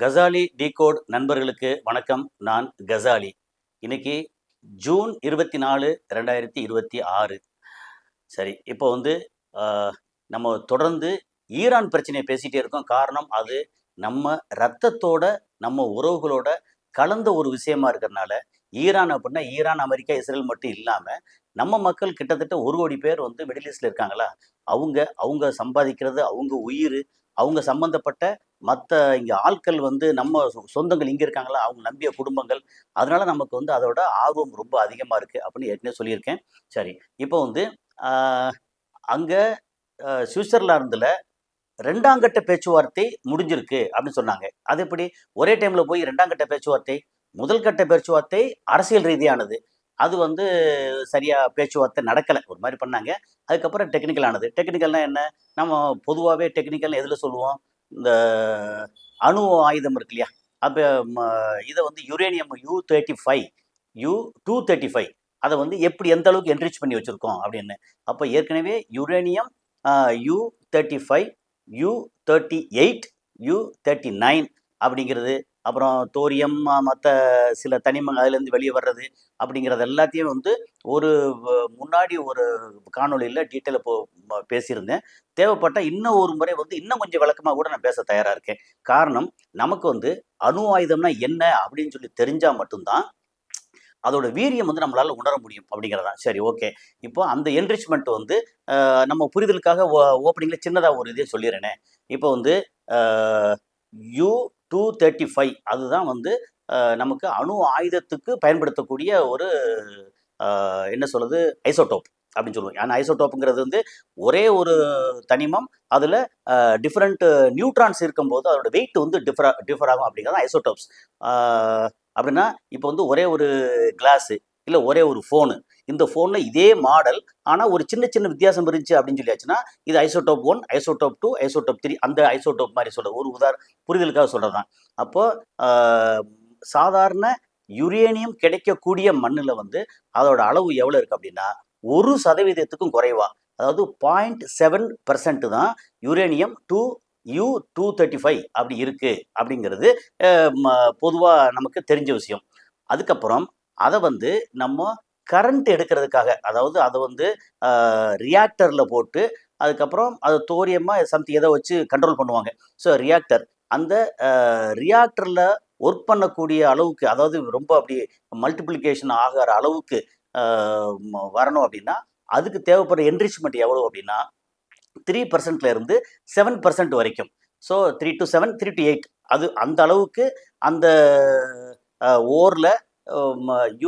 Ghazali decode நண்பர்களுக்கு வணக்கம். நான் கசாலி. இன்னைக்கு ஜூன் 24, 2026. சரி, இப்போ வந்து நம்ம தொடர்ந்து ஈரான் பிரச்சனையை பேசிகிட்டே இருக்கோம். காரணம் அது நம்ம ரத்தத்தோட நம்ம உறவுகளோட கலந்த ஒரு விஷயமா இருக்கிறதுனால. ஈரான் அப்படின்னா ஈரான், அமெரிக்கா, இஸ்ரேல் மட்டும் இல்லாமல் நம்ம மக்கள் கிட்டத்தட்ட 1 கோடி பேர் வந்து மிடில் ஈஸ்டில் இருக்காங்களா. அவங்க அவங்க சம்பாதிக்கிறது, அவங்க உயிர், அவங்க சம்பந்தப்பட்ட மற்ற இங்கே ஆட்கள் வந்து நம்ம சொந்தங்கள் இங்கே இருக்காங்களா, அவங்க நம்பிய குடும்பங்கள். அதனால நமக்கு வந்து அதோட ஆர்வம் ரொம்ப அதிகமாக இருக்குது அப்படின்னு ஏற்கனவே சொல்லியிருக்கேன். சரி, இப்போ வந்து அங்கே சுவிட்சர்லாந்தில் 2ஆம் கட்ட பேச்சுவார்த்தை முடிஞ்சிருக்கு அப்படின்னு சொன்னாங்க. அது எப்படி ஒரே டைமில் போய் 2ஆம் கட்ட பேச்சுவார்த்தை? முதல் கட்ட பேச்சுவார்த்தை அரசியல் ரீதியானது. அது வந்து சரியாக பேச்சுவார்த்தை நடக்கலை, ஒரு மாதிரி பண்ணாங்க. அதுக்கப்புறம் டெக்னிக்கல் ஆனது. டெக்னிக்கல்னால் என்ன? நம்ம பொதுவாகவே டெக்னிக்கல் எதில் சொல்லுவோம்? இந்த அணு ஆயுதம் இருக்கு இல்லையா, அப்போ இதை வந்து யுரேனியம் U-35 U-235 அதை வந்து எப்படி எந்த அளவுக்கு என்ரிச் பண்ணி வச்சுருக்கோம் அப்படின்னு. அப்போ ஏற்கனவே யுரேனியம் U-35 U-38 U-39 அப்படிங்கிறது, அப்புறம் தோரியம், மற்ற சில தனிமங்கள் அதுலேருந்து வெளியே வர்றது அப்படிங்கிறது எல்லாத்தையும் வந்து ஒரு முன்னாடி ஒரு காணொலியில் டீட்டெயிலாக பேசியிருந்தேன். தேவைப்பட்டால் இன்னும் ஒரு முறை வந்து இன்னும் கொஞ்சம் விளக்கமாக கூட நான் பேச தயாராக இருக்கேன். காரணம், நமக்கு வந்து அணு ஆயுதம்னா என்ன அப்படின்னு சொல்லி தெரிஞ்சால் மட்டும்தான் அதோட வீரியம் வந்து நம்மளால் உணர முடியும் அப்படிங்கிறதான். சரி, ஓகே. இப்போ அந்த என்ரிச்மெண்ட் வந்து நம்ம புரிதலுக்காக ஓப்பனிங்கில் சின்னதாக ஒரு இதே சொல்லிடுறேனே. இப்போ வந்து U-235 அதுதான் வந்து நமக்கு அணு ஆயுதத்துக்கு பயன்படுத்தக்கூடிய ஒரு என்ன சொல்கிறது, ஐசோடோப் அப்படின்னு சொல்லுவோம். ஆனால் ஐசோடோப்புங்கிறது வந்து ஒரே ஒரு தனிமம், அதில் டிஃப்ரெண்ட் நியூட்ரான்ஸ் இருக்கும்போது அதோட வெயிட் வந்து டிஃபர் ஆகும் அப்படிங்கிறது ஐசோடோப்ஸ். அப்படின்னா இப்போ வந்து ஒரே ஒரு கிளாஸு இல்லை ஒரே ஒரு ஃபோனு, இந்த ஃபோனில் இதே மாடல் ஆனால் ஒரு சின்ன சின்ன வித்தியாசம் இருந்துச்சு அப்படின்னு சொல்லியாச்சுன்னா இது ஐசோடோப் 1, ஐசோடோப் 2, ஐசோடோப் 3, அந்த ஐசோடோப் மாதிரி சொல்கிறது ஒரு புரிதலுக்காக சொல்கிறது தான். அப்போது சாதாரண யுரேனியம் கிடைக்கக்கூடிய மண்ணில் வந்து அதோட அளவு எவ்வளோ இருக்குது அப்படின்னா 1% குறைவா, அதாவது 0.7% தான் யுரேனியம் U-235 அப்படி இருக்குது அப்படிங்கிறது பொதுவாக நமக்கு தெரிஞ்ச விஷயம். அதுக்கப்புறம் அதை வந்து நம்ம கரண்ட் எடுக்கிறதுக்காக, அதாவது அதை வந்து ரியாக்டரில் போட்டு அதுக்கப்புறம் அது தோரியமாக சம்திங் எதை வச்சு கண்ட்ரோல் பண்ணுவாங்க. ஸோ ரியாக்டர், அந்த ரியாக்டரில் ஒர்க் பண்ணக்கூடிய அளவுக்கு, அதாவது ரொம்ப அப்படி மல்டிப்ளிகேஷன் ஆகிற அளவுக்கு வரணும் அப்படின்னா அதுக்கு தேவைப்படுற என்ரிச்மெண்ட் எவ்வளோ அப்படின்னா 3% இருந்து 7% வரைக்கும். ஸோ 3 to 7, 3 to 8 அது அந்த அளவுக்கு அந்த ஓரில்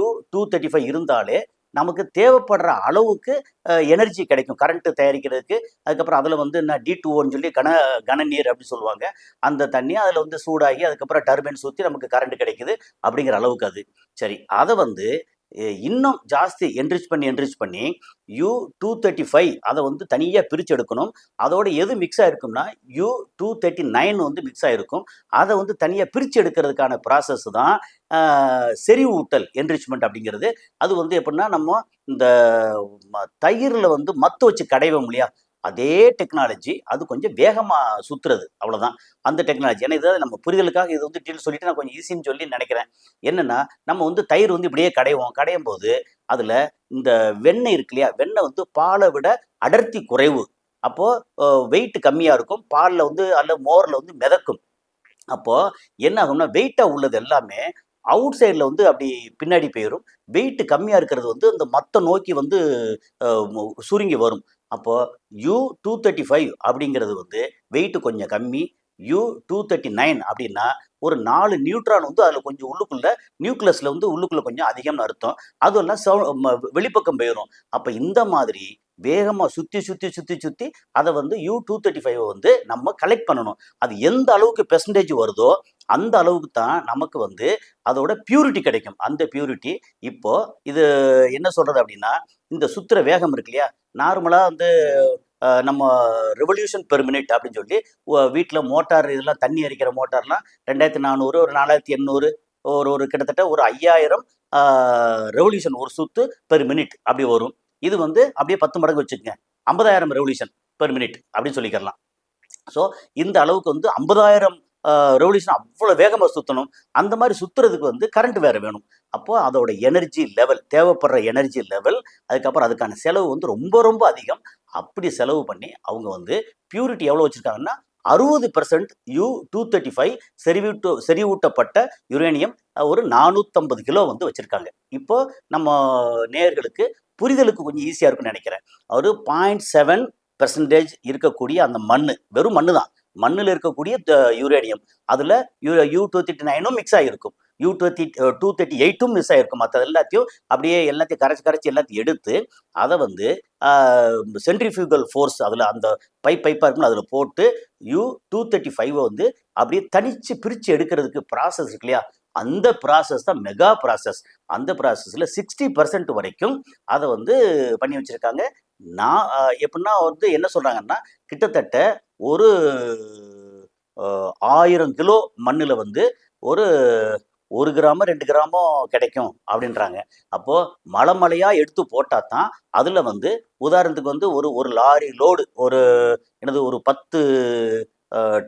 U-235 இருந்தாலே நமக்கு தேவைப்படுற அளவுக்கு எனர்ஜி கிடைக்கும் கரண்ட்டு தயாரிக்கிறதுக்கு. அதுக்கப்புறம் அதில் வந்து என்ன D2O சொல்லி கனநீர் அப்படின்னு சொல்லுவாங்க. அந்த தண்ணி அதில் வந்து சூடாகி அதுக்கப்புறம் டர்பைன் சுற்றி நமக்கு கரண்ட் கிடைக்குது அப்படிங்கிற அளவுக்கு அது. சரி, அதை வந்து இன்னும் ஜாஸ்தி என்ரிச் பண்ணி U-235 அதை வந்து தனியாக பிரித்து எடுக்கணும். அதோட எது மிக்ஸ் ஆகிருக்கும்னா U-239 வந்து மிக்ஸ் ஆகிருக்கும். அதை வந்து தனியாக பிரித்து எடுக்கிறதுக்கான ப்ராசஸ் தான் செறிவூட்டல் என்ரிச்மெண்ட் அப்படிங்கிறது. அது வந்து எப்படின்னா நம்ம இந்த தயிரில் வந்து மத்து வச்சு கடைவோம் இல்லையா, அதே டெக்னாலஜி, அது கொஞ்சம் வேகமாக சுற்றுறது, அவ்வளோதான் அந்த டெக்னாலஜி. ஏன்னா இதை நம்ம புரிதலுக்காக இது வந்து டீட்டெயில் சொல்லிட்டு நான் கொஞ்சம் ஈஸின்னு சொல்லி நினைக்கிறேன். என்னென்னா நம்ம வந்து தயிர் வந்து இப்படியே கடையும் போது அதில் இந்த வெண்ணெய் இருக்கு இல்லையா, வெண்ணெய் வந்து பாலை விட அடர்த்தி குறைவு. அப்போது வெயிட் கம்மியாக இருக்கும், பாலில் வந்து அல்ல மோரில் வந்து மிதக்கும். அப்போது என்ன ஆகும்னா வெயிட்டாக உள்ளது எல்லாமே அவுட் சைடில் வந்து அப்படி பின்னாடி போயிடும். வெயிட் கம்மியாக இருக்கிறது வந்து அந்த மற்ற நோக்கி வந்து சுருங்கி வரும். அப்போது U-235 அப்படிங்கிறது வந்து வெயிட்டு கொஞ்சம் கம்மி. U-239 அப்படின்னா ஒரு 4 நியூட்ரான் வந்து அதில் கொஞ்சம் உள்ளுக்குள்ளே நியூக்ளியஸில் வந்து உள்ளுக்குள்ளே கொஞ்சம் அதிகம்னு அர்த்தம். அதெல்லாம் வெளிப்பக்கம் போயிடும். அப்போ இந்த மாதிரி வேகமாக சுற்றி அதை வந்து U-235 வந்து நம்ம கலெக்ட் பண்ணணும். அது எந்த அளவுக்கு பெர்சன்டேஜ் வருதோ அந்த அளவுக்கு தான் நமக்கு வந்து அதோட பியூரிட்டி கிடைக்கும். அந்த பியூரிட்டி இப்போது இது என்ன சொல்கிறது அப்படின்னா, இந்த சுற்றுற வேகம் இருக்கு இல்லையா, நார்மலாக வந்து நம்ம ரெவல்யூஷன் பெர் மினிட் அப்படின்னு சொல்லி வீட்டில் மோட்டார் இதெல்லாம் தண்ணி அரிக்கிற மோட்டார்லாம் 2400, ஒரு 4800, ஒரு கிட்டத்தட்ட ஒரு 5000 ரெவல்யூஷன் ஒரு சுற்று பெர் மினிட் அப்படி வரும். இது வந்து அப்படியே 10 மடங்கு வச்சுக்கோங்க, 50,000 ரெவல்யூஷன் பெர் மினிட் அப்படின்னு சொல்லிக்கலாம். ஸோ இந்த அளவுக்கு வந்து 50,000 ரெவல்யூஷன் அவ்வளோ வேகமாக சுற்றணும். அந்த மாதிரி சுற்றுறதுக்கு வந்து கரண்ட் வேறு வேணும். அப்போ அதோட எனர்ஜி லெவல், தேவைப்படுற எனர்ஜி லெவல், அதுக்கப்புறம் அதுக்கான செலவு வந்து ரொம்ப ரொம்ப அதிகம். அப்படி செலவு பண்ணி அவங்க வந்து பியூரிட்டி எவ்வளோ வச்சுருக்காங்கன்னா 60% U-235 செறிவூட்டப்பட்ட யுரேனியம் ஒரு 450 கிலோ வந்து வச்சுருக்காங்க. இப்போ நம்ம நேயர்களுக்கு புரிதலுக்கு கொஞ்சம் ஈஸியாக இருக்குன்னு நினைக்கிறேன். ஒரு 0.7% இருக்கக்கூடிய அந்த மண்ணு, வெறும் மண்ணு தான். மண்ணில் இருக்கக்கூடிய யுரேனியம், அதில் U-239 மிக்ஸ் ஆகிருக்கும், U-238 மிக்ஸ் ஆகிருக்கும். மற்ற எல்லாத்தையும் அப்படியே எல்லாத்தையும் கரைச்சி எல்லாத்தையும் எடுத்து அதை வந்து சென்ட்ரிஃபியூகல் ஃபோர்ஸ், அதில் அந்த பைப்பாக இருக்கும்ல, அதில் போட்டு U-235 வந்து அப்படியே தனித்து பிரித்து எடுக்கிறதுக்கு ப்ராசஸ் இருக்கு இல்லையா, அந்த ப்ராசஸ் தான் மெகா ப்ராசஸ். அந்த ப்ராசஸில் 60% வரைக்கும் அதை வந்து பண்ணி வச்சுருக்காங்க. நான் எப்படின்னா வந்து என்ன சொல்கிறாங்கன்னா, கிட்டத்தட்ட ஒரு 1000 கிலோ மண்ணில் வந்து ஒரு 1 கிராமோ 2 கிராமோ கிடைக்கும் அப்படின்றாங்க. அப்போது மலையாக எடுத்து போட்டால் தான் அதில் வந்து உதாரணத்துக்கு வந்து ஒரு லாரி லோடு, ஒரு 10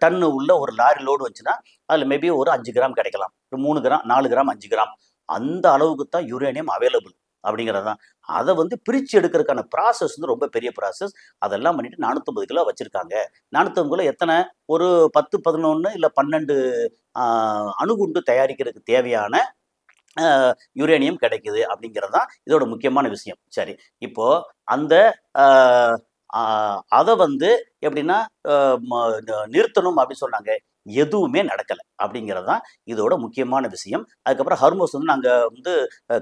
டன்னு உள்ள ஒரு லாரி லோடு வந்துச்சுன்னா அதில் மேபி ஒரு 5 கிராம் கிடைக்கலாம், 3 கிராம் 4 கிராம் 5 கிராம், அந்த அளவுக்கு தான் யுரேனியம் அவைலபிள் அப்படிங்கிறது தான். அதை வந்து பிரித்து எடுக்கிறதுக்கான ப்ராசஸ் வந்து ரொம்ப பெரிய ப்ராசஸ். அதெல்லாம் பண்ணிட்டு 450 கிலோ வச்சுருக்காங்க. 450 கிலோ எத்தனை, ஒரு 10 11 இல்லை 12 அணுகுண்டு தயாரிக்கிறதுக்கு தேவையான யுரேனியம் கிடைக்குது அப்படிங்கிறது தான் இதோட முக்கியமான விஷயம். சரி, இப்போ அந்த அதை வந்து எப்படின்னா நிறுத்தணும் அப்படின்னு சொன்னாங்க. எதுவுமே நடக்கலை அப்படிங்கிறது தான் இதோட முக்கியமான விஷயம். அதுக்கப்புறம் ஹர்மோஸ் வந்து நாங்கள் வந்து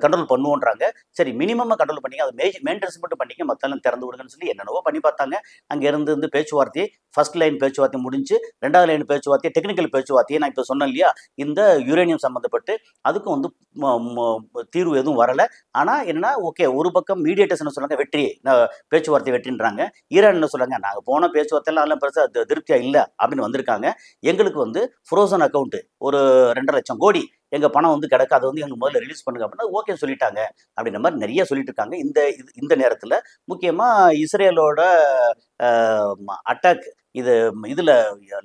கண்ட்ரோல் பண்ணுவோன்றாங்க. சரி, மினிமமாக கண்ட்ரோல் பண்ணிங்க, அதை மெயின்டெனன்ஸ் மட்டும் பண்ணிங்க, மற்றெல்லாம் திறந்து விடுங்கன்னு சொல்லி என்னென்னவோ பண்ணி பார்த்தாங்க. அங்கே இருந்து பேச்சுவார்த்தையை ஃபர்ஸ்ட் லைன் பேச்சுவார்த்தை முடிஞ்சு 2வது லைன் பேச்சுவார்த்தையை, டெக்னிக்கல் பேச்சுவார்த்தையை நான் இப்போ சொன்னேன் இல்லையா, இந்த யுரேனியம் சம்மந்தப்பட்டு அதுக்கும் வந்து தீர்வு எதுவும் வரலை. ஆனால் என்னன்னா, ஓகே, ஒரு பக்கம் மீடியேட்டர்ஸ் என்ன சொல்கிறாங்க, வெற்றி, பேச்சுவார்த்தை வெற்றின்றாங்க. ஈரான் என்ன சொல்கிறாங்க, நாங்கள் போன பேச்சுவார்த்தையெல்லாம் அதெல்லாம் பெருசாக திருப்தியாக இல்லை அப்படின்னு வந்திருக்காங்க. எங்களுக்கு வந்து ஃப்ரோசன் அக்கௌண்ட்டு ஒரு 2.5 லட்சம் கோடி எங்கள் பணம் வந்து கிடக்கு, அதை வந்து எங்களுக்கு முதல்ல ரிலீஸ் பண்ணுங்க அப்படின்னா ஓகே சொல்லிட்டாங்க அப்படின்ற மாதிரி நிறைய சொல்லிட்டு இருக்காங்க. இந்த நேரத்தில் முக்கியமாக இஸ்ரேலோட அட்டாக், இதில்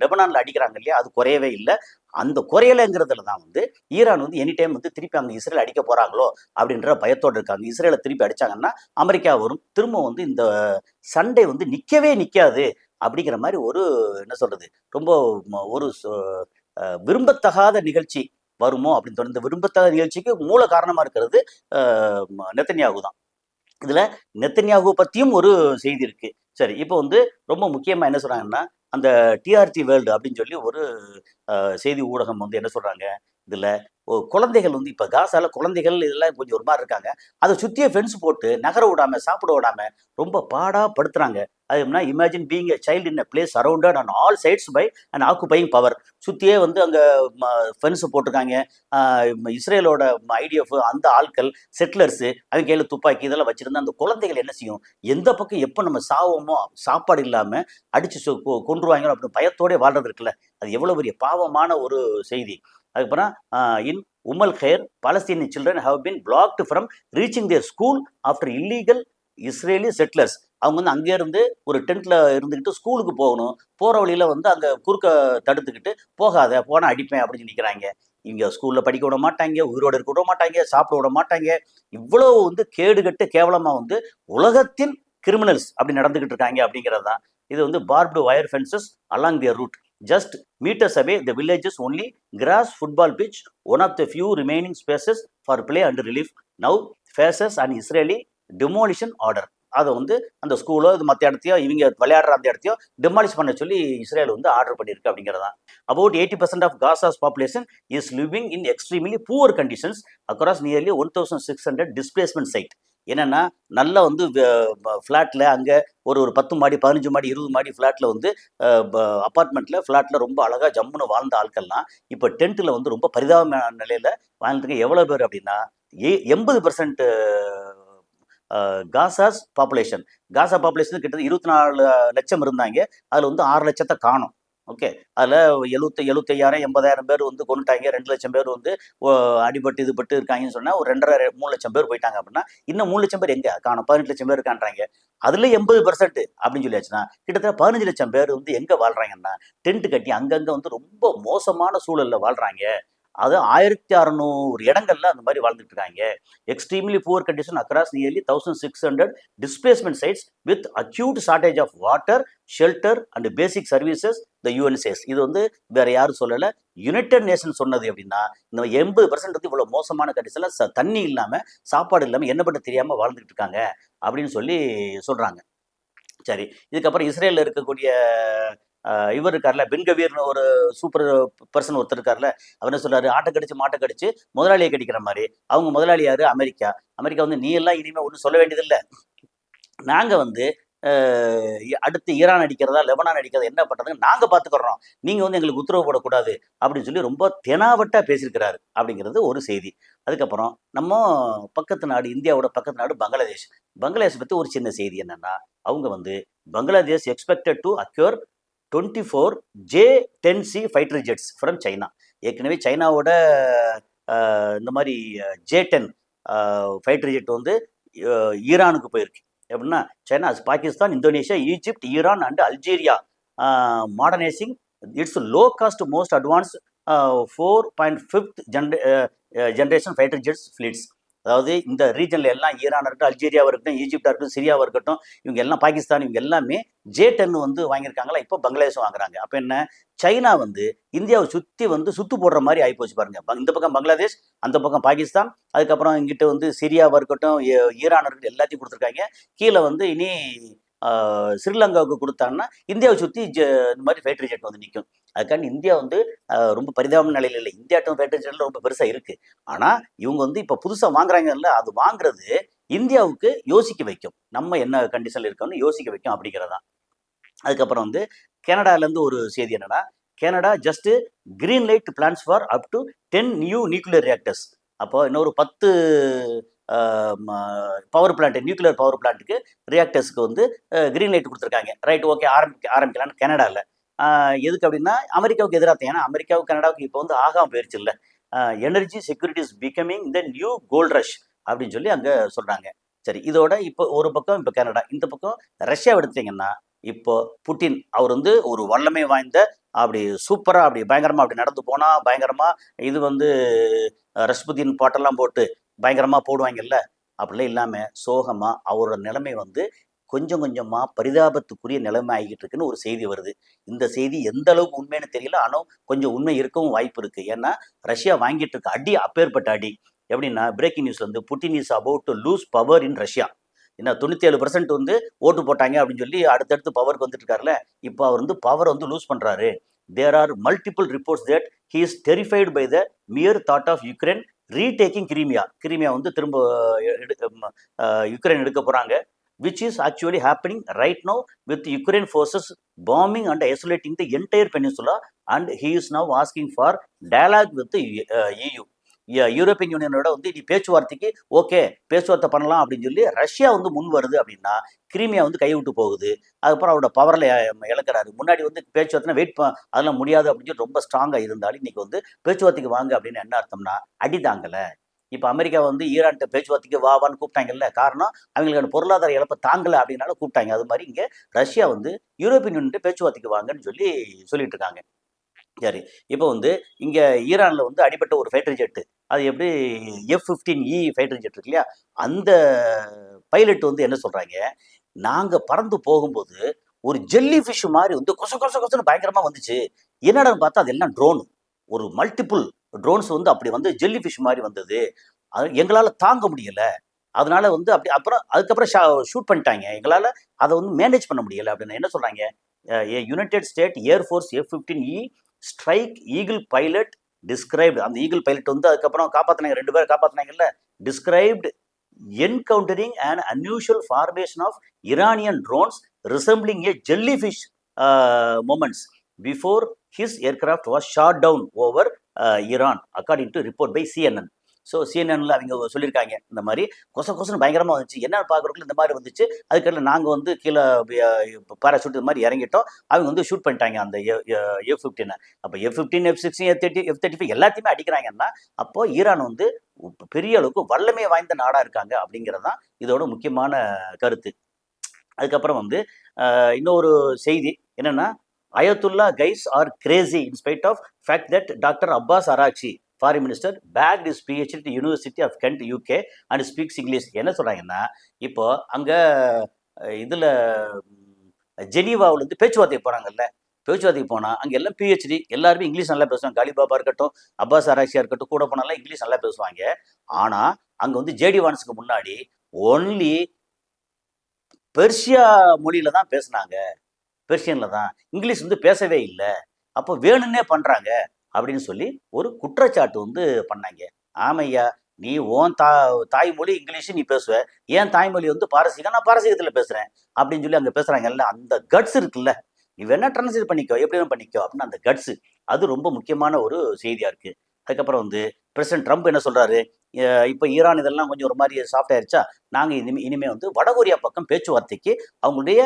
லெபனானில் அடிக்கிறாங்க இல்லையா, அது குறையவே இல்லை. அந்த குறையலைங்கிறதுல தான் வந்து ஈரான் வந்து எனி டைம் வந்து திருப்பி அங்கே இஸ்ரேல் அடிக்க போகிறாங்களோ அப்படின்ற பயத்தோடு இருக்காங்க. இஸ்ரேலை திருப்பி அடித்தாங்கன்னா அமெரிக்கா வரும், திரும்ப வந்து இந்த சண்டை வந்து நிற்கவே நிற்காது அப்படிங்கிற மாதிரி ஒரு என்ன சொல்கிறது, ரொம்ப ஒரு விரும்பத்தகாத நிகழ்ச்சி வருமோ அப்படின்னு தோணுது. இந்த விரும்பத்தகாத நிகழ்ச்சிக்கு மூல காரணமாக இருக்கிறது நெத்தன்யாகு தான். இதில் நெத்தன்யாகு பற்றியும் ஒரு செய்தி இருக்குது. சரி, இப்போ வந்து ரொம்ப முக்கியமாக என்ன சொல்கிறாங்கன்னா, அந்த டிஆர்டி வேர்ல்டு அப்படின்னு சொல்லி ஒரு செய்தி ஊடகம் வந்து என்ன சொல்கிறாங்க, இதில் குழந்தைகள் வந்து இப்போ காசால குழந்தைகள் இதெல்லாம் கொஞ்சம் ஒரு மாதிரி இருக்காங்க, அதை சுற்றியே ஃபென்ஸ் போட்டு நகர விடாமல் சாப்பிட விடாமல் ரொம்ப பாடாப்படுத்துகிறாங்க. அது எப்படின்னா, imagine being a child in a place surrounded on all sides by and occupying power. சுற்றியே வந்து அங்கே ஃபென்ஸு போட்டிருக்காங்க. இஸ்ரேலோட ஐடிஎஃப் அந்த ஆட்கள் செட்டிலர்ஸு அவங்க கையில் துப்பாக்கி இதெல்லாம் வச்சுருந்தா அந்த குழந்தைகள் என்ன செய்யும், எந்த பக்கம் எப்போ நம்ம சாவோமோ, சாப்பாடு இல்லாமல் அடித்து கொன்றுவாங்களோ அப்படின்னு பயத்தோடே வாழ்றது இருக்குல்ல, அது எவ்வளோ பெரிய பாவமான ஒரு செய்தி. அதுக்கப்புறம் in Umm al Khair Palestinian children have been blocked from reaching their school after illegal Israeli settlers. அவங்க வந்து அங்கேருந்து ஒரு டென்ட்டில் இருந்துக்கிட்டு ஸ்கூலுக்கு போகணும், போகிற வழியில் வந்து அங்கே குறுக்க தடுத்துக்கிட்டு போகாத, போனால் அடிப்பேன் அப்படின்னு நிற்கிறாங்க. இங்கே ஸ்கூலில் படிக்க விட மாட்டாங்க, உயிரோடு இருக்க விட மாட்டாங்க, சாப்பிட விட மாட்டாங்க. இவ்வளோ வந்து கேடுகட்டு கேவலமாக வந்து உலகத்தின் கிரிமினல்ஸ் அப்படி நடந்துக்கிட்டு இருக்காங்க அப்படிங்கிறது தான். இது வந்து barbed wire fences along their route. Just meters away, the village's only grass football pitch, one of the few remaining spaces for play and relief, now faces an Israeli demolition order. அதை வந்து அந்த ஸ்கூலோ இது மற்ற இடத்தையோ இவங்க விளையாடுற அந்த இடத்தையோ demolish பண்ண சொல்லி இஸ்ரேல் வந்து ஆர்டர் பண்ணியிருக்கு அப்படிங்கிறதான். About 80% of Gaza's population is living in extremely poor conditions across nearly 1600 displacement site. என்னென்னா, நல்லா வந்து ஃப்ளாட்டில் அங்கே ஒரு 10 மாடி 15 மாடி 20 மாடி ஃப்ளாட்டில் வந்து அப்பார்ட்மெண்ட்டில் ஃப்ளாட்டில் ரொம்ப அழகாக ஜம்முன்னு வாழ்ந்த ஆட்கள்லாம் இப்போ டென்ட்டில் வந்து ரொம்ப பரிதாபமான நிலையில் வாழ்ந்துங்க. எவ்வளோ பேர் அப்படின்னா 80% காசாஸ் பாப்புலேஷன். காசா பாப்புலேஷன் கிட்டத்தட்ட 24 லட்சம் இருந்தாங்க, அதில் வந்து 6 லட்சத்தை காணும். ஓகே. அதில் 75,000 80,000 பேர் வந்து கொண்டுட்டாங்க, 2,00,000 பேர் வந்து அடிபட்டு இது பட்டு இருக்காங்கன்னு சொன்னால் ஒரு 2,500 3,00,000 பேர் போயிட்டாங்க அப்படின்னா இன்னும் 3,00,000 பேர் எங்கே காணும்? 18,00,000 பேர் இருக்கான்றாங்க. அதில் 80% அப்படின்னு சொல்லியாச்சுன்னா கிட்டத்தட்ட 15,00,000 பேர் வந்து எங்கே வாழ்கிறாங்கன்னா டென்ட் கட்டி அங்கங்கே வந்து ரொம்ப மோசமான சூழலில் வாழ்கிறாங்க. அது 1600 இடங்கள்ல அந்த மாதிரி வாழ்ந்துட்டு இருக்காங்க. Extremely poor condition across nearly 1600 displacement sites with acute shortage of water, shelter and basic services the UN says. இது வந்து வேற யாரும் சொல்லலை, யுனைடெட் நேஷன் சொன்னது. அப்படின்னா இந்த 80% வந்து இவ்வளோ மோசமான கண்டிஷனில் தண்ணி இல்லாமல் சாப்பாடு இல்லாமல் என்ன பண்ண தெரியாமல் வாழ்ந்துட்டு இருக்காங்க அப்படின்னு சொல்லி சொல்கிறாங்க. சரி, இதுக்கப்புறம் இஸ்ரேலில் இருக்கக்கூடிய இவர் இருக்கார்ல, பென்கவீர்னு ஒரு சூப்பர் பர்சன் ஒருத்தர் இருக்கார்ல, அவர் என்ன சொல்றாரு, ஆட்டை கடிச்சு மாட்டை கடிச்சு முதலாளியை கடிக்கிற மாதிரி. அவங்க முதலாளி யாரு? அமெரிக்கா. அமெரிக்கா வந்து நீ எல்லாம் இனிமேல் ஒன்றும் சொல்ல வேண்டியதில்லை, நாங்கள் வந்து அடுத்து ஈரான் அடிக்கிறதா லெபனான் அடிக்கிறதா என்ன பண்ணுறதுன்னு நாங்கள் பார்த்துக்கிறோம், நீங்கள் வந்து எங்களுக்கு உத்தரவு போடக்கூடாது அப்படின்னு சொல்லி ரொம்ப தெனாவட்டாக பேசியிருக்கிறாரு அப்படிங்கிறது ஒரு செய்தி. அதுக்கப்புறம் நம்ம பக்கத்து நாடு, இந்தியாவோட பக்கத்து நாடு பங்களாதேஷ். பங்களாதேஷ் பற்றி ஒரு சின்ன செய்தி என்னன்னா, அவங்க வந்து Bangladesh expected to அக்யூர் 24 J-10C fighter ஜெட்ஸ் from China. ஏற்கனவே சைனாவோட இந்த மாதிரி J-10 ஃபைட்டர் ஜெட் வந்து ஈரானுக்கு போயிருக்கு. எப்படின்னா China, Pakistan, Indonesia, Egypt, Iran and Algeria modernising it's low cost most advance 4.5th generation fighter ஜெட்ஸ் fleets. அதாவது இந்த ரீஜனில் எல்லாம் ஈரான் இருக்கட்டும், அல்ஜீரியாவாக இருக்கட்டும், ஈஜிப்டாக இருக்கட்டும், சிரியாவாக இருக்கட்டும், இவங்க எல்லாம் பாகிஸ்தான், இவங்க எல்லாமே J-10 வந்து வாங்கியிருக்காங்களா. இப்போ பங்களாதேஷும் வாங்குறாங்க. அப்போ என்ன, சைனா வந்து இந்தியாவை சுற்றி வந்து சுத்து போடுற மாதிரி ஆகிப்போச்சு பாருங்க. இந்த பக்கம் பங்களாதேஷ், அந்த பக்கம் பாகிஸ்தான், அதுக்கப்புறம் இங்கிட்ட வந்து சிரியாவாக இருக்கட்டும், ஈரான் இருக்கட்டும், எல்லாத்தையும் கொடுத்துருக்காங்க. கீழே வந்து இனி ஸ்ரீலங்காவுக்கு கொடுத்தாங்கன்னா இந்தியாவை சுற்றி இந்த மாதிரி ஃபைட்டர் ஜெட் வந்து நிற்கும். அதுக்காண்டி இந்தியா வந்து ரொம்ப பரிதாப நிலையில் இல்லை. இந்தியாட்டும் ஃபைட்டர் ஜெட்ல ரொம்ப பெருசாக இருக்குது. ஆனால் இவங்க வந்து இப்போ புதுசாக வாங்குறாங்கல்ல, அது வாங்குறது இந்தியாவுக்கு யோசிக்க வைக்கும், நம்ம என்ன கண்டிஷனில் இருக்கோம்னு யோசிக்க வைக்கும் அப்படிங்கிறதான். அதுக்கப்புறம் வந்து கனடாலேருந்து ஒரு செய்தி என்னன்னா, Canada just green light plans for up to 10 new nuclear reactors. அப்போ இன்னொரு 10 பவர் பிளான்ட், நியூக்ளியர் பவர் பிளான்ட்டுக்கு ரியாக்டர்ஸ்க்கு வந்து கிரீன் லைட் கொடுத்துருக்காங்க. ரைட், ஓகே, ஆரம்பிக்கலான்னு கனடாவில். எதுக்கு அப்படின்னா அமெரிக்காவுக்கு எதிராக. ஏன்னா அமெரிக்காவுக்கு கனடாவுக்கு இப்போ வந்து ஆகாமல் போயிடுச்சு இல்லை, energy security is becoming the new gold rush அப்படின்னு சொல்லி அங்கே சொல்கிறாங்க. சரி, இதோட இப்போ ஒரு பக்கம் இப்போ கனடா, இந்த பக்கம் ரஷ்யா எடுத்தீங்கன்னா இப்போ புட்டின் அவர் வந்து ஒரு வல்லமை வாய்ந்த, அப்படி சூப்பராக அப்படி பயங்கரமாக அப்படி நடந்து போனால் பயங்கரமாக இது வந்து ரஷ்புத்தின் பாட்டெல்லாம் போட்டு பயங்கரமாக போடுவாங்கல்ல, அப்படிலாம் இல்லாமல் சோகமாக அவரோட நிலைமை வந்து கொஞ்சம் கொஞ்சமாக பரிதாபத்துக்குரிய நிலைமை ஆகிட்டு இருக்குன்னு ஒரு செய்தி வருது. இந்த செய்தி எந்த அளவுக்கு உண்மைன்னு தெரியல, ஆனால் கொஞ்சம் உண்மை இருக்கவும் வாய்ப்பு இருக்குது. ஏன்னா ரஷ்யா வாங்கிட்டு இருக்க அடி அப்பேற்பட்ட அடி. எப்படின்னா பிரேக்கிங் நியூஸ் வந்து Putin is about to lose power in Russia. என்ன 97% வந்து ஓட்டு போட்டாங்க அப்படின்னு சொல்லி அடுத்தடுத்து பவருக்கு வந்துட்டு இருக்காருல்ல, இப்போ அவர் வந்து பவர் வந்து லூஸ் பண்ணுறாரு. There are multiple reports that he is terrified by the mere thought of Ukraine retaking Crimea. Crimea வந்து திரும்ப யுக்ரைன் எடுக்க போகிறாங்க, which is actually happening right now with Ukraine forces bombing and isolating the entire peninsula, and he is now asking for dialogue with the EU. European யூனியனோட வந்து இனி பேச்சுவார்த்தைக்கு okay, பேச்சுவார்த்தை பண்ணலாம் அப்படின்னு சொல்லி ரஷ்யா வந்து முன் வருது. அப்படின்னா கிரீமியா வந்து கைவிட்டு போகுது. அதுக்கப்புறம் அவரோட பவரில் இழக்கிறாரு. முன்னாடி வந்து பேச்சுவார்த்தை வெயிட் அதெல்லாம் முடியாது அப்படின்னு சொல்லி ரொம்ப ஸ்ட்ராங்காக இருந்தாலும் இன்னைக்கு வந்து பேச்சுவார்த்தைக்கு வாங்க அப்படின்னு என்ன அர்த்தம்னா அடிதாங்கலை. இப்போ அமெரிக்கா வந்து ஈரான்கிட்ட பேச்சுவார்த்தைக்கு வான்னு கூப்பிட்டாங்கல்ல, காரணம் அவங்களுக்கான பொருளாதார இழப்பை தாங்கலை அப்படின்னால கூப்பிட்டாங்க. அது மாதிரி இங்கே ரஷ்யா வந்து யூரோப்பியன் யூனியன் பேச்சுவார்த்தைக்கு வாங்கன்னு சொல்லிட்டு இருக்காங்க. சரி, இப்போ வந்து இங்கே ஈரானில் வந்து அடிப்பட்ட ஒரு ஃபைட்டர் ஜெட்டு, அது எப்படி F-15E ஃபைட்டர் ஜெட் இருக்கு இல்லையா, அந்த பைலட் வந்து என்ன சொல்கிறாங்க, நாங்கள் பறந்து போகும்போது ஒரு ஜெல்லி ஃபிஷ் மாதிரி வந்து கொசன்னு பயங்கரமாக வந்துச்சு. என்னடான்னு பார்த்தா அது எல்லாம் ட்ரோனு, ஒரு மல்டிபிள் ட்ரோன்ஸ் வந்து அப்படி வந்து ஜெல்லி ஃபிஷ் மாதிரி வந்தது. அது எங்களால் தாங்க முடியலை, அதனால வந்து அப்படி அதுக்கப்புறம் ஷூட் பண்ணிட்டாங்க, எங்களால் அதை வந்து மேனேஜ் பண்ண முடியலை அப்படின்னு என்ன சொல்கிறாங்க. யுனைடெட் ஸ்டேட் ஏர்ஃபோர்ஸ் F-15E strike eagle pilot described, அந்த ஈகிள் பைலட் வந்து அதுக்கப்புறம் காப்பாற்றினாங்க, 2 பேரை காப்பாற்றினாங்கல்ல, described encountering and unusual formation of Iranian drones resembling a jellyfish moments before his aircraft was shot down over Iran, according to report by CNN. So சிஎன்என்ல அவங்க சொல்லியிருக்காங்க இந்த மாதிரி கொசன்னு பயங்கரமாக வந்துச்சு, என்ன பார்க்குறதுக்குள்ள இந்த மாதிரி வந்துச்சு. அதுக்கப்புறம் நாங்கள் வந்து கீழே பாராசூட் இது மாதிரி இறங்கிட்டோம். அவங்க வந்து ஷூட் பண்ணிட்டாங்க அந்த F-15. அப்போ F-15, F-16, F-35 எல்லாத்தையுமே அடிக்கிறாங்கன்னா அப்போ ஈரான் வந்து பெரிய அளவுக்கு வல்லமை வாய்ந்த நாடாக இருக்காங்க அப்படிங்கிறது தான் இதோட முக்கியமான கருத்து. அதுக்கப்புறம் வந்து இன்னொரு செய்தி என்னன்னா, ayatollah guys are crazy in spite of fact that doctor Abbas Araghchi foreign minister fact is PhD to university of Kent UK and speaks English. என்ன சொல்கிறாங்கன்னா, இப்போ அங்கே இதில் ஜெனீவாவில் வந்து பேச்சுவார்த்தைக்கு போகிறாங்கல்ல, பேச்சுவார்த்தைக்கு போனால் அங்கே எல்லாம் PhD எல்லாருமே இங்கிலீஷ் நல்லா பேசுவாங்க. காலிபாபா இருக்கட்டும், அப்பாஸ் அராக்சியாக இருக்கட்டும், கூட போனாலும் இங்கிலீஷ் நல்லா பேசுவாங்க. ஆனால் அங்கே வந்து JD வான்ஸுக்கு முன்னாடி ஒன்லி பெர்ஷியா மொழியில தான் பேசுனாங்க, பெர்ஷியன்ல தான், இங்கிலீஷ் வந்து பேசவே இல்லை. அப்போ வேணும்னே பண்றாங்க அப்படின்னு சொல்லி ஒரு குற்றச்சாட்டு வந்து பண்ணாங்க. ஆமையா, நீ ஓன் தாய்மொழி இங்கிலீஷ் நீ பேசுவ, ஏன் தாய்மொழி வந்து பாரசீகம், நான் பாரசீகத்துல பேசுறேன் அப்படின்னு சொல்லி அங்க பேசுறாங்கல்ல, அந்த கட்ஸ் இருக்குல்ல, நீ வேணா டிரான்ஸ்லேட் பண்ணிக்கோ, எப்படி வேணும் பண்ணிக்கோ அப்படின்னு அந்த கட்ஸ், அது ரொம்ப முக்கியமான ஒரு செய்தியா இருக்கு. அதுக்கப்புறம் வந்து பிரசிடென்ட் ட்ரம்ப் என்ன சொல்றாரு, இப்போ ஈரான் இதெல்லாம் கொஞ்சம் ஒரு மாதிரி சாஃப்ட் ஆயிடுச்சா, நாங்கள் இனிமே வந்து வடகொரியா பக்கம் பேச்சுவார்த்தைக்கு அவங்களுடைய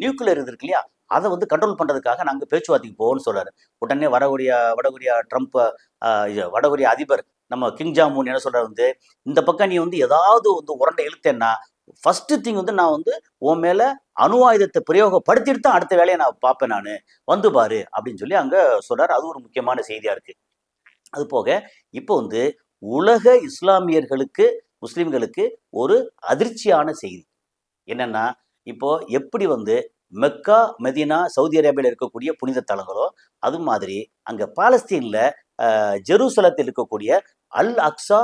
நியூக்ளியர் இது இருக்கு இல்லையா, அதை வந்து கண்ட்ரோல் பண்ணுறதுக்காக நாங்கள் பேச்சுவார்த்தைக்கு போவோம்னு சொல்றாரு. உடனே வடகொரியா ட்ரம்ப் வடகொரியா அதிபர் நம்ம கிங் ஜாமூன் என்ன சொல்றாரு வந்து, இந்த பக்கம் நீ வந்து ஏதாவது வந்து உரண்டை இழுத்தேன்னா ஃபர்ஸ்ட் திங் வந்து நான் வந்து உன் மேல அணு ஆயுதத்தை பிரயோகப்படுத்திட்டு தான் அடுத்த வேலையை நான் பார்ப்பேன், நான் வந்து பாரு அப்படின்னு சொல்லி அங்க சொல்றாரு. அது ஒரு முக்கியமான செய்தியா இருக்கு. அது போக இப்போ வந்து உலக இஸ்லாமியர்களுக்கு முஸ்லிம்களுக்கு ஒரு அதிர்ச்சியான செய்தி என்னன்னா, இப்போ எப்படி வந்து மெக்கா மெதினா சவுதி அரேபியாவில் இருக்கக்கூடிய புனித தலங்களோ அது மாதிரி அங்க பாலஸ்தீன்ல ஜெருசலத்தில் இருக்கக்கூடிய அல் அக்ஸா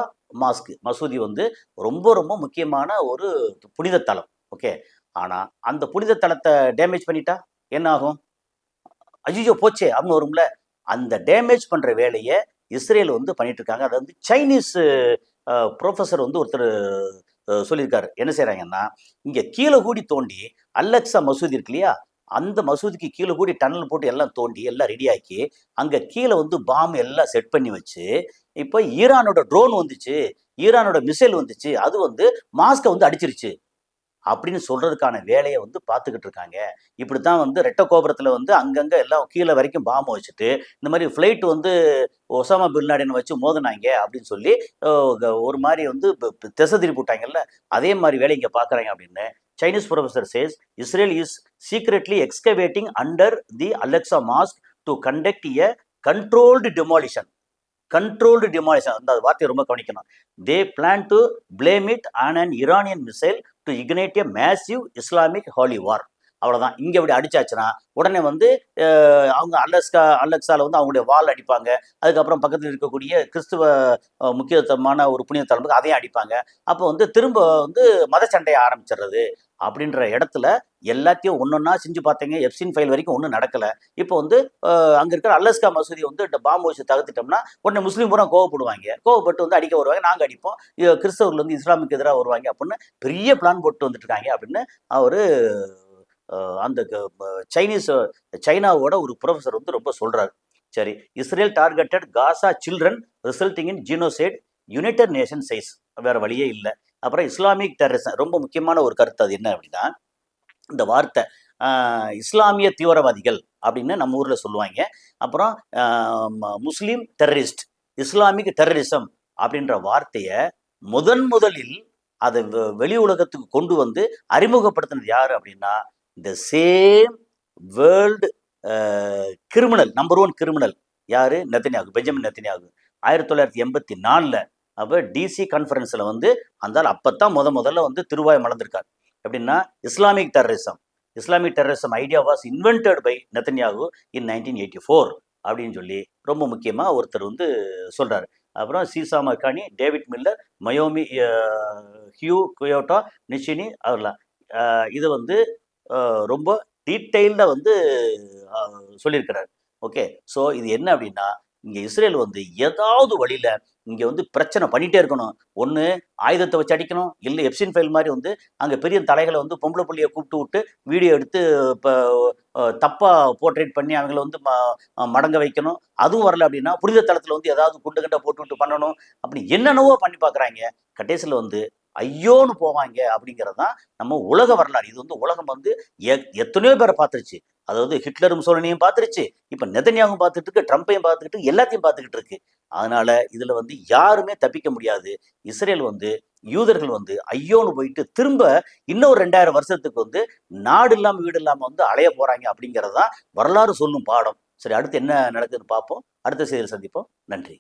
மசூதி வந்து ரொம்ப ரொம்ப முக்கியமான ஒரு புனித தலம். ஓகே, ஆனா அந்த புனித தலத்தை டேமேஜ் பண்ணிட்டா என்ன ஆகும், அஜிஜோ போச்சே அப்படின்னு வரும்ல. அந்த டேமேஜ் பண்ற வேலையை இஸ்ரேல் வந்து பண்ணிட்டு இருக்காங்க. அதை வந்து சைனீஸ் ப்ரொஃபஸர் வந்து ஒருத்தர் சொல்லியிருக்காரு. என்ன செய்யறாங்கன்னா, இங்க கீழே கூடி தோண்டி அல்லக்ஸா மசூதி இருக்கு இல்லையா, அந்த மசூதிக்கு கீழே கூடி டன்னல் போட்டு எல்லாம் தோண்டி எல்லாம் ரெடியாக்கி அங்க கீழே வந்து பாம் எல்லாம் செட் பண்ணி வச்சு, இப்போ ஈரானோட ட்ரோன் வந்துச்சு, ஈரானோட மிசைல் வந்துச்சு, அது வந்து மாஸ்கை வந்து அடிச்சிருச்சு அப்படின்னு சொல்றதுக்கான வேலையை வந்து பார்த்துக்கிட்டு இருக்காங்க. இப்படித்தான் வந்து ரெட்ட கோபுரத்துல வந்து அங்கங்க எல்லாம் கீழே வரைக்கும் பாம்பு வச்சுட்டு இந்த மாதிரி ஃப்ளைட் வந்து ஒசாமா பின் லாடன் வச்சு மோதினாங்க அப்படின்னு சொல்லி ஒரு மாதிரி வந்து திசை திருப்பி விட்டாங்கல்ல, அதே மாதிரி வேலை இங்க பாக்குறாங்க அப்படின்னு Chinese professor says Israel is secretly excavating under the Al Aqsa mosque to conduct a controlled demolition. அந்த வார்த்தையை ரொம்ப கவனிக்கணும். They plan to blame it on an Iranian missile to ignite a massive Islamic holy war. அவ்வளோதான். இங்கே இப்படி அடிச்சாச்சுன்னா உடனே வந்து அவங்க அல்லக்ஸால வந்து அவங்களுடைய வால் அடிப்பாங்க. அதுக்கப்புறம் பக்கத்தில் இருக்கக்கூடிய கிறிஸ்துவ முக்கியத்துவமான ஒரு புனித தலமுக்கு அதையும் அடிப்பாங்க. அப்போ வந்து திரும்ப வந்து மத சண்டையை ஆரம்பிச்சிடுறது அப்படின்ற இடத்துல எல்லாத்தையும் ஒன்னொன்னா செஞ்சு பார்த்தீங்க. எப்சின் ஃபைல் வரைக்கும் ஒன்றும் நடக்கலை. இப்போ வந்து அங்கே இருக்கிற அல்லஸ்கா மசூதி வந்து பாம்பு வச்சு தகர்த்துட்டோம்னா உடனே முஸ்லீம் பூரா கோவப்படுவாங்க, கோவப்பட்டு வந்து அடிக்க வருவாங்க, நாங்கள் அடிப்போம், கிறிஸ்தவர்கள் வந்து இஸ்லாமுக்கு எதிராக வருவாங்க அப்படின்னு பெரிய பிளான் போட்டு வந்துட்டு இருக்காங்க அப்படின்னு அவர் அந்த சைனாவோட ஒரு ப்ரொஃபஸர் வந்து ரொம்ப சொல்றாரு. சரி, இஸ்ரேல் டார்கெட்டட் காசா சில்ட்ரன் ரிசல்ட்டிங் இன் ஜீனோசைட், யுனைடெட் நேஷன் சைஸ், வேற வழியே இல்லை. அப்புறம் இஸ்லாமிக் டெரரிசம், ரொம்ப முக்கியமான ஒரு கருத்து. அது என்ன அப்படின்னா, இந்த வார்த்தை இஸ்லாமிய தீவிரவாதிகள் அப்படின்னு நம்ம ஊர்ல சொல்லுவாங்க. அப்புறம் முஸ்லீம் டெரரிஸ்ட், இஸ்லாமிக் டெரரிசம் அப்படின்ற வார்த்தையை முதலில் அதை வெளி உலகத்துக்கு கொண்டு வந்து அறிமுகப்படுத்தினது யாரு அப்படின்னா, the same world criminal, number 1 criminal யாரு, நெத்தன்யாகு, பெஞ்சமின் நெத்தன்யாகு. 1984 அப்போ DC கான்ஃபரன்ஸ்ல வந்து அந்த அப்பத்தான் முதல்ல வந்து திருவாய் மலர்ந்திருக்கார். எப்படின்னா, Islamic terrorism idea was invented by Netanyahu in 1984 அப்படின்னு சொல்லி ரொம்ப முக்கியமா ஒருத்தர் வந்து சொல்றாரு. அப்புறம் சீசா மக்கானி, டேவிட் மில்லர், மயோமி ஹியூ குயோட்டா, நிஷினி அவர்லாம் இது வந்து ரொம்ப டீட்டெயில்டாக வந்து சொல்லியிருக்கிறார். ஓகே, ஸோ இது என்ன அப்படின்னா, இங்கே இஸ்ரேல் வந்து ஏதாவது வழியில் இங்கே வந்து பிரச்சனை பண்ணிகிட்டே இருக்கணும். ஒன்று ஆயுதத்தை வச்சு அடிக்கணும், இல்லை எப்சின் ஃபைல் மாதிரி வந்து அங்கே பெரிய தலைகளை வந்து பொம்பளை புள்ளியை கூப்பிட்டு விட்டு வீடியோ எடுத்து இப்போ தப்பாக போர்ட்ரேட் பண்ணி அவங்கள வந்து மடங்க வைக்கணும். அதுவும் வரல அப்படின்னா புனித தளத்தில் வந்து ஏதாவது குண்டு கண்டை போட்டு விட்டு பண்ணணும். அப்படி என்னென்னவோ பண்ணி பார்க்குறாங்க. கடைசியில் வந்து ஐயோன்னு போவாங்க அப்படிங்கிறது தான் நம்ம உலக வரலாறு. இது வந்து உலகம் வந்து எத்தனையோ பேரை பார்த்துருச்சு. அதாவது ஹிட்லரும் சோழனையும் பார்த்துருச்சு, இப்போ நெதன்யாவும் பார்த்துட்டு இருக்கு, ட்ரம்ப்பையும் பார்த்துக்கிட்டு எல்லாத்தையும் பார்த்துக்கிட்டு இருக்கு. அதனால இதுல வந்து யாருமே தப்பிக்க முடியாது. இஸ்ரேல் வந்து யூதர்கள் வந்து ஐயோன்னு போயிட்டு திரும்ப இன்னும் 2000 வருஷத்துக்கு வந்து நாடு இல்லாம வீடு இல்லாம வந்து அலைய போறாங்க அப்படிங்கிறது தான் வரலாறு சொல்லும் பாடம். சரி, அடுத்து என்ன நடக்குதுன்னு பார்ப்போம். அடுத்த செய்தியில் சந்திப்போம். நன்றி.